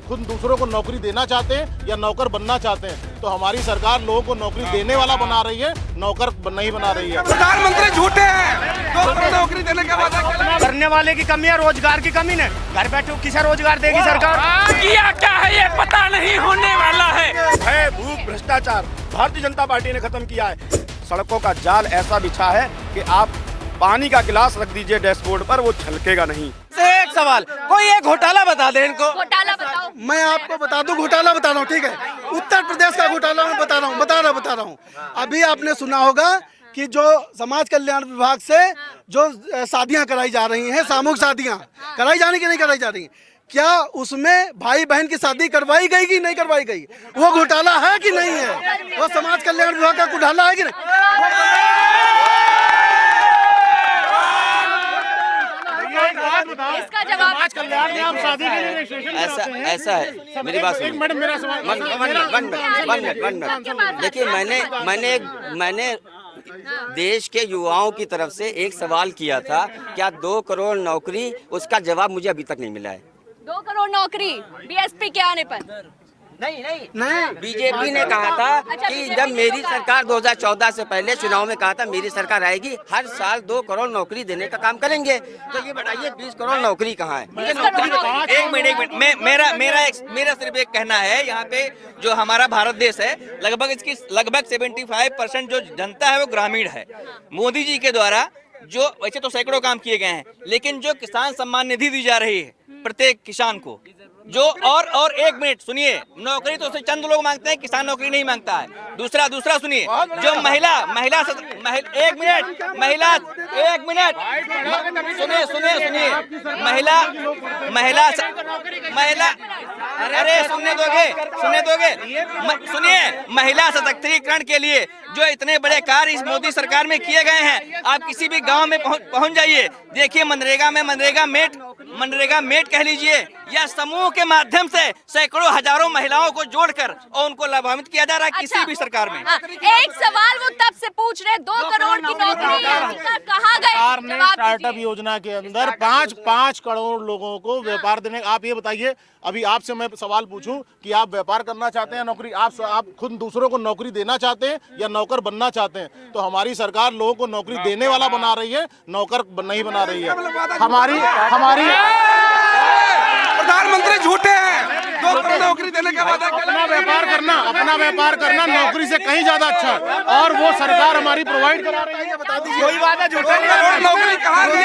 खुद दूसरों को नौकरी देना चाहते हैं या नौकर बनना चाहते हैं। तो हमारी सरकार लोगों को नौकरी देने वाला बना रही है, नौकर नहीं बना रही है। प्रधानमंत्री झूठे हैं, नौकरी देने का वादा करने वाले की कमी है, रोजगार की कमी है। घर बैठे किसे रोजगार देगी सरकार? किया क्या है ये पता नहीं होने वाला है। भूख भ्रष्टाचार भारतीय जनता पार्टी ने खत्म किया है। सड़कों का जाल ऐसा बिछा है कि आप पानी का गिलास रख दीजिए डैशबोर्ड पर, वो छलकेगा नहीं। एक सवाल, कोई एक घोटाला बता दे इनको। घोटाला बताओ। मैं आपको बता दूं, घोटाला बता रहा हूँ, ठीक है। उत्तर प्रदेश का घोटाला मैं बता रहा हूँ। अभी आपने सुना होगा कि जो समाज कल्याण विभाग से जो शादियां कराई जा रही हैं, सामूहिक शादियां कराई जानी कि नहीं कराई जा रही, क्या उसमें भाई बहन की शादी करवाई गई कि नहीं करवाई गई? वो घोटाला है कि नहीं है? वो समाज कल्याण विभाग का घोटाला है कि नहीं? इसका जवाब ऐसा है। मेरी बात सुनिए, देखिए मैंने देश के युवाओं की तरफ से एक सवाल किया था, क्या 2 करोड़ नौकरी, उसका जवाब मुझे अभी तक नहीं मिला है। 2 करोड़ नौकरी बीएसपी के आने पर नहीं, बीजेपी ने कहा था कि जब मेरी सरकार 2014 से पहले चुनाव में कहा था मेरी सरकार आएगी, हर साल 2 करोड़ नौकरी देने का काम करेंगे। तो ये बताइए 20 करोड़ नौकरी कहाँ है? एक मिनट, मेरा सिर्फ एक कहना है, यहाँ पे जो हमारा भारत देश है, लगभग 75% जो जनता है वो ग्रामीण है। मोदी जी के द्वारा जो वैसे तो सैकड़ों काम किए गए हैं, लेकिन जो किसान सम्मान निधि दी जा रही है प्रत्येक किसान को, जो और एक मिनट सुनिए, नौकरी तो चंद लोग मांगते हैं, किसान नौकरी नहीं मांगता है। दूसरा सुनिए, जो महिला एक मिनट सुनिए, महिला अरे सुनने दोगे सुनिए, महिला सशक्तिकरण के लिए जो इतने बड़े कार्य इस मोदी सरकार में किए गए हैं, आप किसी भी गांव में पहुंच जाइए, देखिए मनरेगा मेट कह लीजिए, या समूह के माध्यम से सैकड़ों हजारों महिलाओं को जोड़कर और उनको लाभान्वित किया जा रहा है किसी भी सरकार में। एक सवाल वो तब से पूछ रहे, 2 करोड़ की नौकरी कहाँ गए? सरकार ने स्टार्टअप योजना के अंदर 5 करोड़ लोगों को व्यापार देने। आप ये बताइए, अभी आपसे मैं सवाल पूछूं कि आप व्यापार करना चाहते हैं, नौकरी आप खुद दूसरों को नौकरी देना चाहते हैं या नौकर बनना चाहते हैं? तो हमारी सरकार लोगों को नौकरी देने वाला बना रही है, नौकर नहीं बना रही है। हमारी प्रधानमंत्री झूठे हैं, 2 करोड़ नौकरी देने का वादा। अपना व्यापार करना नौकरी से कहीं ज्यादा अच्छा है, और वो सरकार हमारी प्रोवाइड करा रही है। बता दीजिए, कोई वादा झूठा नहीं है। नौकरी कहाँ दी?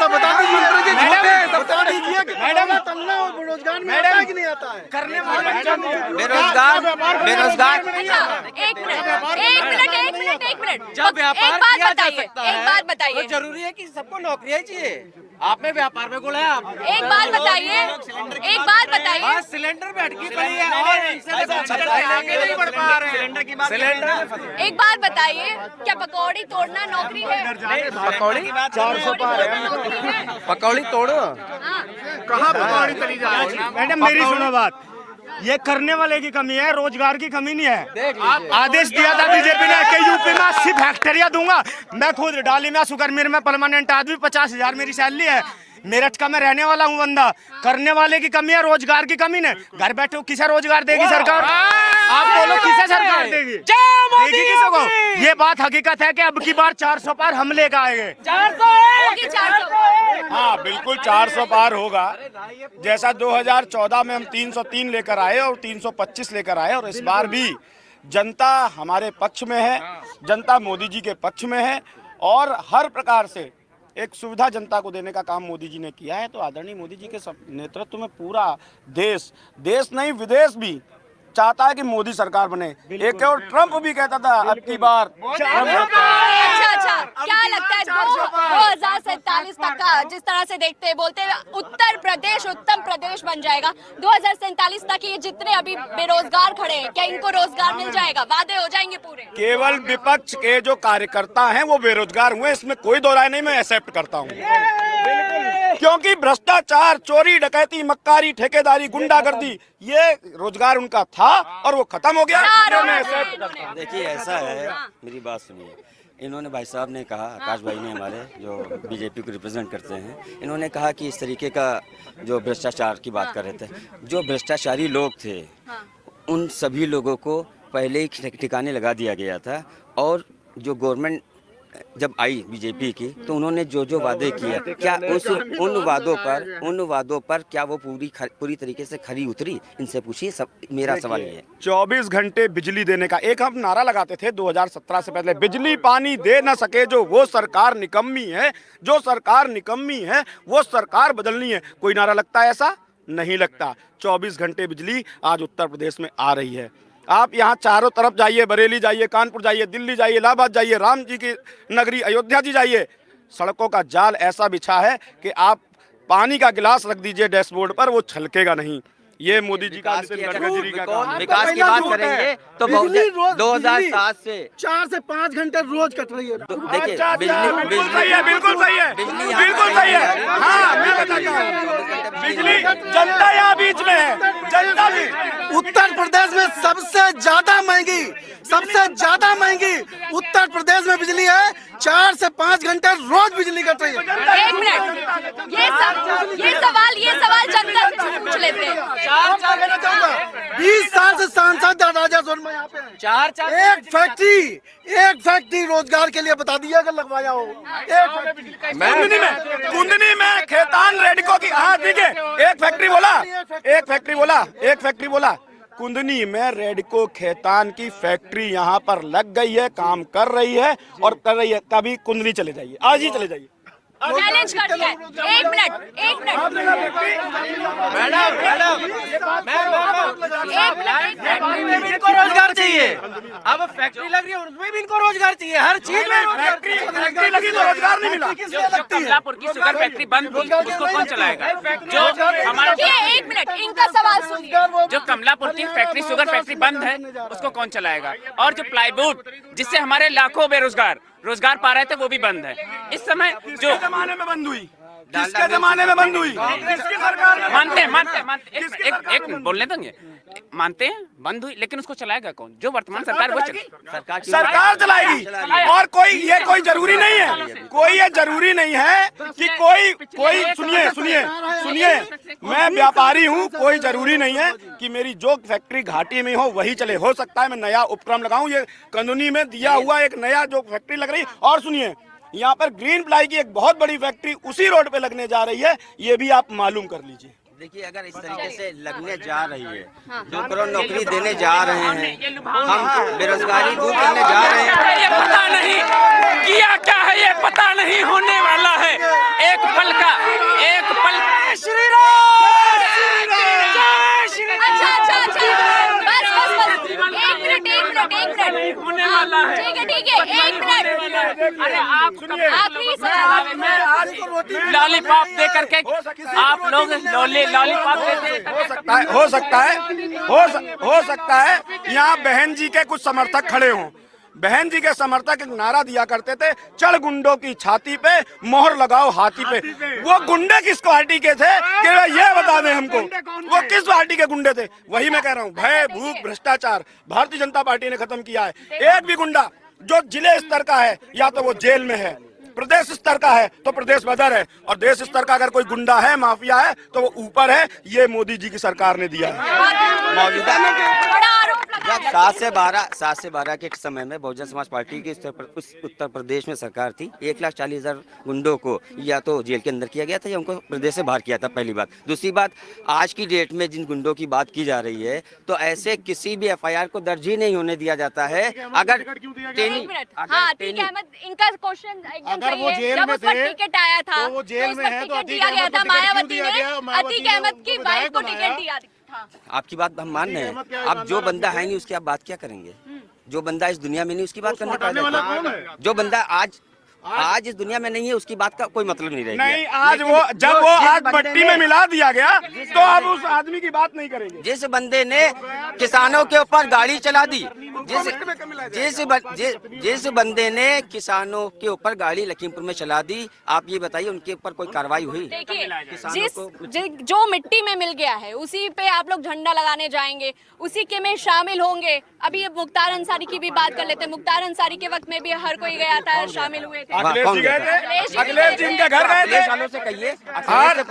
बता दीजिए, मंत्री जी झूठे हैं। बता दीजिए कि रोजगार में आता है कि नहीं आता है? करने वाले बेरोजगार एक मिनट, एक बात बताइए, जरूरी है कि सबको नौकरियां चाहिए। आपने व्यापार में बोला है, एक बात बताइए, सिलेंडर पे अटकी पड़ी है और आगे नहीं बढ़ पा रहे हैं। सिलेंडर की बात, एक बात बताइए, क्या पकौड़ी तोड़ना नौकरी है? पकौड़ी 400 पकौड़ी तोड़ो, कहाँ पकौड़ी तली जा रही है? मैडम मेरी सुनो बात, ये करने वाले की कमी है, रोजगार की कमी नहीं है। आदेश दिया था बीजेपी ने कि यूपी में 80 फैक्ट्रियां दूंगा। मैं खुद डाली में शुगर मिल में परमानेंट आदमी, 50,000 मेरी सैलरी है। मेरठ का मैं रहने वाला हूँ बंदा। करने वाले की कमी है, रोजगार की कमी नहीं। घर बैठे किसे रोजगार देगी सरकार? आप बोलो किसे सरकार देगी? देगी किसी को? ये बात हकीकत है कि अब की बार 400 पार हम लेकर आएंगे। 400 हाँ बिल्कुल 400 पार होगा। जैसा 2014 में हम 303 लेकर आए और 325 लेकर आए, और इस बार भी जनता हमारे पक्ष में है, जनता मोदी जी के पक्ष में है, और हर प्रकार से एक सुविधा जनता को देने का काम मोदी जी ने किया है। तो आदरणीय मोदी जी के नेतृत्व में पूरा देश नहीं विदेश भी चाहता है कि मोदी सरकार बने। एक और ट्रम्प भी कहता था अब की बार। अच्छा, क्या लगता है 2047 तक का जिस तरह से देखते हैं, बोलते हैं उत्तर प्रदेश उत्तम प्रदेश बन जाएगा, 2047 तक ये जितने अभी बेरोजगार खड़े हैं, क्या इनको रोजगार मिल जाएगा? वादे हो जाएंगे पूरे? केवल विपक्ष के जो कार्यकर्ता हैं वो बेरोजगार हुए, इसमें कोई दो राय नहीं, मैं एक्सेप्ट करता हूँ। क्योंकि भ्रष्टाचार, चोरी, डकैती, मक्कारी, ठेकेदारी, गुंडागर्दी, ये रोजगार उनका था और वो खत्म हो गया। देखिए ऐसा है, मेरी बात सुनिए, इन्होंने भाई साहब ने कहा, आकाश भाई ने हमारे जो बीजेपी को रिप्रेजेंट करते हैं, इन्होंने कहा कि इस तरीके का जो भ्रष्टाचार की बात कर रहे थे, जो भ्रष्टाचारी लोग थे उन सभी लोगों को पहले ही ठिकाने लगा दिया गया था। और जो गवर्नमेंट जब आई बीजेपी की तो उन्होंने जो जो वादे किए, क्या उन वादों पर क्या वो पूरी तरीके से खरी उतरी? इनसे पूछिए। सब मेरा सवाल ये है। 24 घंटे बिजली देने का एक हम नारा लगाते थे 2017 से पहले, बिजली पानी दे न सके जो वो सरकार निकम्मी है, जो सरकार निकम्मी है वो सरकार बदलनी है। कोई नारा लगता है ऐसा? नहीं लगता। 24 घंटे बिजली आज उत्तर प्रदेश में आ रही है। आप यहाँ चारों तरफ जाइए, बरेली जाइए, कानपुर जाइए, दिल्ली जाइए, इलाहाबाद जाइए, राम जी की नगरी अयोध्या जी जाइए, सड़कों का जाल ऐसा बिछा है कि आप पानी का गिलास रख दीजिए डैशबोर्ड पर, वो छलकेगा नहीं। ये मोदी जी का, नितिन गडकरी का काम। विकास की बात करेंगे तो 2007 से 4 से 5 घंटे रोज कट रही है। देखिए बिल्कुल सही है, बिल्कुल सही है, बिल्कुल सही है। हाँ, मैं बताता हूँ, बिजली जनता यहाँ बीच में है, जनता भी। उत्तर प्रदेश में सबसे ज्यादा महंगी उत्तर प्रदेश में बिजली है। 4 से 5 घंटे रोज बिजली कट रही है। 1 मिनट, ये सवाल जनता से पूछ लेते हैं। 20 साल से सांसद राजा सोनमा यहाँ पे हैं। एक फैक्ट्री रोजगार के लिए बता दिया अगर लगवाया हो। कुंदनी में खेतान रेडको की, हाँ ठीक है, एक फैक्ट्री बोला कुंदनी में रेडको खेतान की फैक्ट्री यहाँ पर लग गई है, काम कर रही है और कर रही है। कभी कुंदनी चले जाइए, आज ही चले जाइए। चैलेंज कर दिया है। 1 मिनट में भी इनको रोजगार चाहिए। अब फैक्ट्री लग रही है उसमें भी इनको रोजगार चाहिए। हर चीज में फैक्ट्री लगी तो रोजगार नहीं मिला। जो कमलापुर की शुगर फैक्ट्री बंद थी उसको कौन चलाएगा? जो हमारा 1 मिनट, इनका सवाल सुनिए। जो कमलापुर की फैक्ट्री शुगर फैक्ट्री बंद है उसको कौन चलाएगा? और जो प्लाईवुड जिससे हमारे लाखों बेरोजगार रोजगार पा रहे थे वो भी बंद है इस समय। जो जमाने में बंद हुई, किसके जमाने में बंद हुई? किसकी सरकार में? मानते एक बोलने देंगे, मानते हैं बंद हुई, लेकिन उसको चलाएगा कौन? जो वर्तमान सरकार वो सरकार चलाएगी। और कोई जरूरी नहीं है, कोई ये जरूरी नहीं है कि कोई सुनिए, मैं व्यापारी हूँ, कोई जरूरी नहीं है कि मेरी जो फैक्ट्री घाटी में हो वही चले। हो सकता है मैं नया उपक्रम लगाऊं, ये कंदुनी में दिया हुआ एक नया जो फैक्ट्री लग रही। और सुनिए, यहाँ पर ग्रीन प्लाई की एक बहुत बड़ी फैक्ट्री उसी रोड पे लगने जा रही है, ये भी आप मालूम कर लीजिए। देखिए, अगर इस तरीके से लगने जा रही है, 2 करोड़ नौकरी देने जा रहे हैं, हम बेरोजगारी दूर करने जा रहे हैं, ये पता नहीं किया क्या है, ये पता नहीं होने वाला है। एक पल श्री अच्छा बस 1 मिनट होने वाला है। ठीक है 1 मिनट। अरे आप आखिरी सवाल। लॉलीपॉप दे करके आप लोग लॉलीपॉप देते। हो सकता है यहाँ बहन जी के कुछ समर्थक खड़े हों। बहन जी के समर्थक एक नारा दिया करते थे, चढ़ गुंडों की छाती पे, मोहर लगाओ हाथी पे। वो गुंडे किस पार्टी के थे कि ये बता दें हमको, वो किस पार्टी के गुंडे थे? वही मैं कह रहा हूँ, भय भूख भ्रष्टाचार भारतीय जनता पार्टी ने खत्म किया है। एक भी गुंडा जो जिले स्तर का है या तो वो जेल में है, प्रदेश स्तर का है तो प्रदेश बदर है, और देश स्तर का अगर कोई गुंडा है, माफिया है तो वो ऊपर है। ये मोदी जी की सरकार ने दिया है। मौजूदा जब 7 से 12 के समय में बहुजन समाज पार्टी की उत्तर प्रदेश में सरकार थी, 1,40,000 गुंडों को या तो जेल के अंदर किया गया था या उनको प्रदेश से बाहर किया था, पहली बात। दूसरी बात, आज की डेट में जिन गुंडों की बात की जा रही है तो ऐसे किसी भी FIR को दर्ज ही नहीं होने दिया जाता है। अगर इनका क्वेश्चन अगर वो जेल में थे टिकट आया था तो वो जेल में है तो अतीक दिया गया था, मायावती ने अतीक अहमद की वाइफ को टिकट दिया था। आपकी बात हम मान रहे हैं। अब जो बंदा है नहीं उसकी आप बात क्या करेंगे? जो बंदा इस दुनिया में नहीं उसकी बात करना पड़ेगा। जो बंदा आज इस दुनिया में नहीं है उसकी बात का कोई मतलब नहीं रहेगा। नहीं, जब वो आज मट्टी में मिला दिया गया तो आप उस आदमी की बात नहीं करेंगे। जिस बंदे ने किसानों के ऊपर गाड़ी चला दी जिस बंदे ने किसानों के ऊपर गाड़ी लखीमपुर में चला दी, आप ये बताइए उनके ऊपर कोई कार्रवाई हुई? देखिए, जो मिट्टी में मिल गया है उसी पे आप लोग झंडा लगाने जाएंगे, उसी के में शामिल होंगे। अभी अब मुख्तार अंसारी की भी बात कर लेते हैं। मुख्तार अंसारी के वक्त में भी हर कोई गया था, शामिल हुए थे। अखिलेश जी गए थे, अखिलेश जी इनके घर गए थे। वालों से कहिए,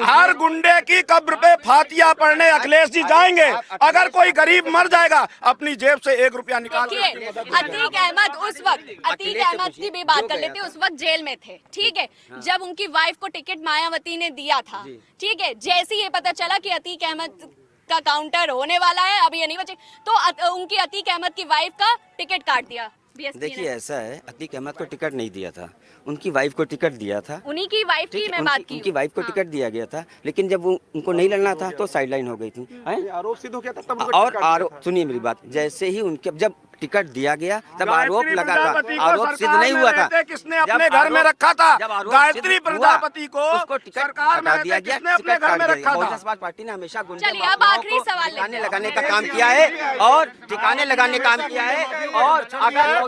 हर गुंडे की कब्र पे फातिया पढ़ने अखिलेश जी जाएंगे। अगर कोई गरीब मर जाएगा, अपनी जेब से 1 रुपया निकाल। अतीक अहमद की भी बात कर लेते हैं। उस वक्त जेल में थे, ठीक है, जब उनकी वाइफ को टिकट मायावती ने दिया था, ठीक है, जैसे ही ये पता चला कि अतीक अहमद का काउंटर होने वाला है, अब ये नहीं बचे, तो उनकी अतीक अहमद की वाइफ का टिकट काट दिया। देखिए ऐसा है, अतीक अहमद को टिकट नहीं दिया था, उनकी वाइफ को टिकट दिया था। उन्हीं की वाइफ की मैं बात की, उनकी वाइफ को टिकट दिया गया था, लेकिन जब उनको नहीं लड़ना था तो साइडलाइन हो गई थी। आरोप सिद्ध हो गया था तब। और आरोप, सुनिए मेरी बात, जैसे ही उनके जब टिकट दिया गया तब आरोप लगा था, आरोप सिद्ध नहीं हुआ था। किसने अपने घर में रखा था? गायत्री प्रजापति को उसको टिकट हटा दिया गया, अपने घर में रखा था। बहुजन समाज पार्टी ने हमेशा अब आखिरी सवाल ठिकाने लगाने का काम किया है, और ठिकाने लगाने का काम किया है। और अगर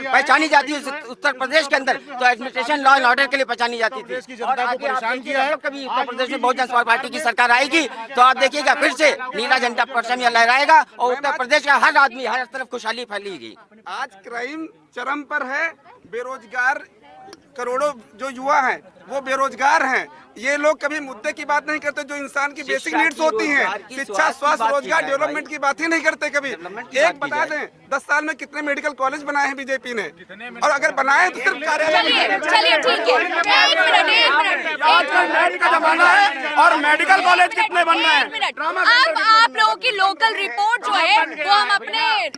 पहचानी जाती है उत्तर प्रदेश के अंदर, तो एडमिनिस्ट्रेशन, लॉ एंड ऑर्डर के लिए पहचानी जाती थी। देश की जनता को परेशान किया है। कभी उत्तर प्रदेश में बहुजन समाज पार्टी की सरकार आएगी तो आप देखिएगा फिर से नीला झंडा परचम लहराएगा और उत्तर प्रदेश का हर आदमी हर तरफ खुशहाली फैलेगी। आज क्राइम चरम पर है, बेरोजगार करोड़ों जो युवा हैं वो बेरोजगार हैं। ये लोग कभी मुद्दे की बात नहीं करते जो इंसान की बेसिक नीड्स होती हैं, शिक्षा, स्वास्थ्य, रोजगार, डेवलपमेंट की बात ही नहीं करते कभी। एक बता दें, 10 साल में कितने मेडिकल कॉलेज बनाए हैं बीजेपी ने, और अगर बनाए तो सिर्फ चलिए ठीक है, नेट का जमाना है और मेडिकल कॉलेज कितने बनना है? अब आप लोगों की लोकल रिपोर्ट जो है वो हम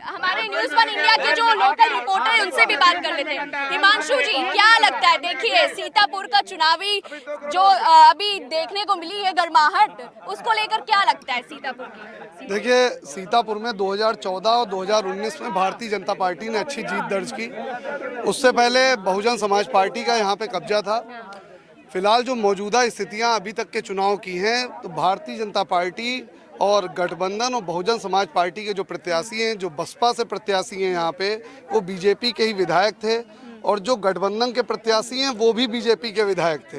हमारे न्यूज़ 1 इंडिया के जो लोकल रिपोर्टर है उनसे भी बात कर लेते हैं। हिमांशु जी, क्या लगता है, देखिए सीतापुर का चुनावी जो अभी देखने को मिली है गर्माहट, उसको लेकर क्या लगता है सीतापुर की? देखिए, सीतापुर में 2014 और 2019 में भारतीय जनता पार्टी ने अच्छी जीत दर्ज की। उससे पहले बहुजन समाज पार्टी का यहाँ पे कब्जा था। फिलहाल जो मौजूदा स्थितियाँ अभी तक के चुनाव की हैं, तो भारतीय जनता पार्टी और गठबंधन और बहुजन समाज पार्टी के जो प्रत्याशी हैं, जो बसपा से प्रत्याशी हैं यहाँ पे, वो बीजेपी के ही विधायक थे, और जो गठबंधन के प्रत्याशी हैं वो भी बीजेपी के विधायक थे।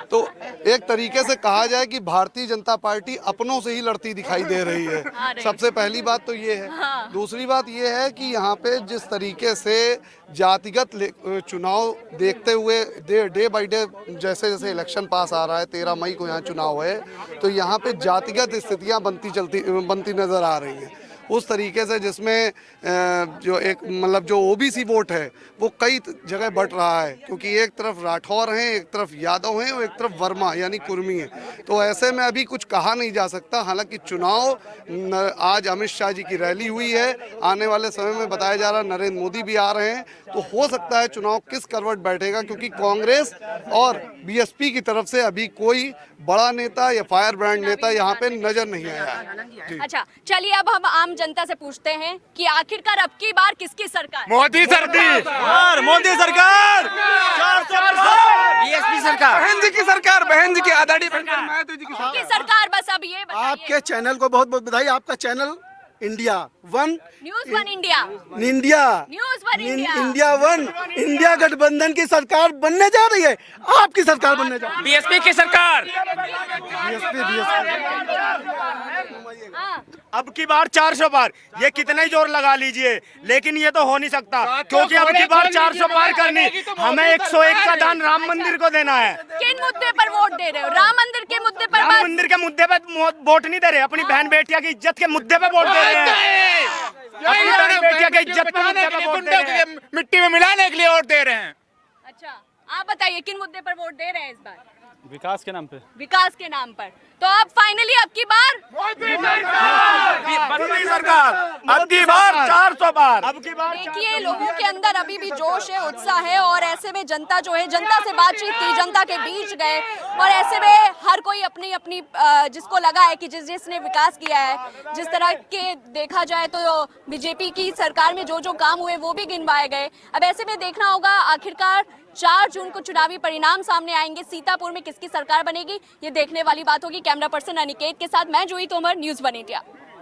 तो एक तरीके से कहा जाए कि भारतीय जनता पार्टी अपनों से ही लड़ती दिखाई दे रही है। सबसे पहली बात तो ये है। दूसरी बात ये है कि यहाँ पे जिस तरीके से जातिगत चुनाव देखते हुए डे बाई डे जैसे जैसे इलेक्शन पास आ रहा है, 13 मई को यहाँ चुनाव है, तो यहाँ पे जातिगत स्थितियाँ बनती नजर आ रही हैं। उस तरीके से जिसमें जो एक मतलब जो ओबीसी वोट है वो कई जगह बट रहा है, क्योंकि एक तरफ राठौर हैं, एक तरफ यादव हैं और एक तरफ वर्मा यानी कुर्मी है। तो ऐसे में अभी कुछ कहा नहीं जा सकता। हालांकि चुनाव आज अमित शाह जी की रैली हुई है, आने वाले समय में बताया जा रहा है नरेंद्र मोदी भी आ रहे हैं, तो हो सकता है चुनाव किस करवट बैठेगा, क्योंकि कांग्रेस और बीएसपी की तरफ से अभी कोई बड़ा नेता या फायर ब्रांड नेता यहाँ पे नजर नहीं आया है। अच्छा, चलिए अब हम आम जनता से पूछते हैं कि आखिरकार अब की बार किसकी सरकार? मोदी सरकार, मोदी सरकार, 400%, बीएसपी सरकार, बहन जी की सरकार, बहन जी की आदाड़ी मायावती जी की सरकार। बस अब ये बताइए। आपके चैनल को बहुत बहुत बधाई। आपका channel India 1 news 1 India, news 1 India, India 1 India गठबंधन की सरकार बनने जा रही है। आपकी सरकार बनने जा रही है। बीएसपी की सरकार। अब की बार 400 पार, ये कितना ही जोर लगा लीजिए, लेकिन ये तो हो नहीं सकता, क्योंकि अब की बार 400 पार करनी, हमें 101 का दान राम मंदिर को देना है। किन मुद्दे पर वोट दे रहे हो? राम मंदिर के मुद्दे पर? राम मंदिर के मुद्दे पे वोट नहीं दे रहे, अपनी बहन बेटिया की इज्जत के मुद्दे पे वोट दे रहे हैं। अपनी बहन बेटिया की इज्जत पे मुद्दे पे वोट दे रहे हैं, मिट्टी में मिलाने के लिए वोट दे रहे हैं। अच्छा, आप बताइए किन मुद्दे पर वोट दे रहे हैं इस बार? विकास के नाम पे। विकास के नाम पर। तो अब फाइनली अब की बार सरकार, अब की बार 400 पार। अब की बार देखिए, लोगों के अंदर अभी भी जोश है, उत्साह है, और ऐसे में जनता जो है, जनता से बातचीत की, जनता के बीच गए, और ऐसे में हर कोई अपनी अपनी जिसको लगा है कि जिसने विकास किया है, जिस तरह के देखा जाए तो बीजेपी की सरकार में जो जो काम हुए वो भी गिनवाए गए। अब ऐसे में देखना होगा आखिरकार 4 जून को चुनावी परिणाम सामने आएंगे, सीतापुर में किसकी सरकार बनेगी, ये देखने वाली बात होगी। कैमरा पर्सन अनिकेत के साथ मैं जूही तोमर, न्यूज़ 1 इंडिया।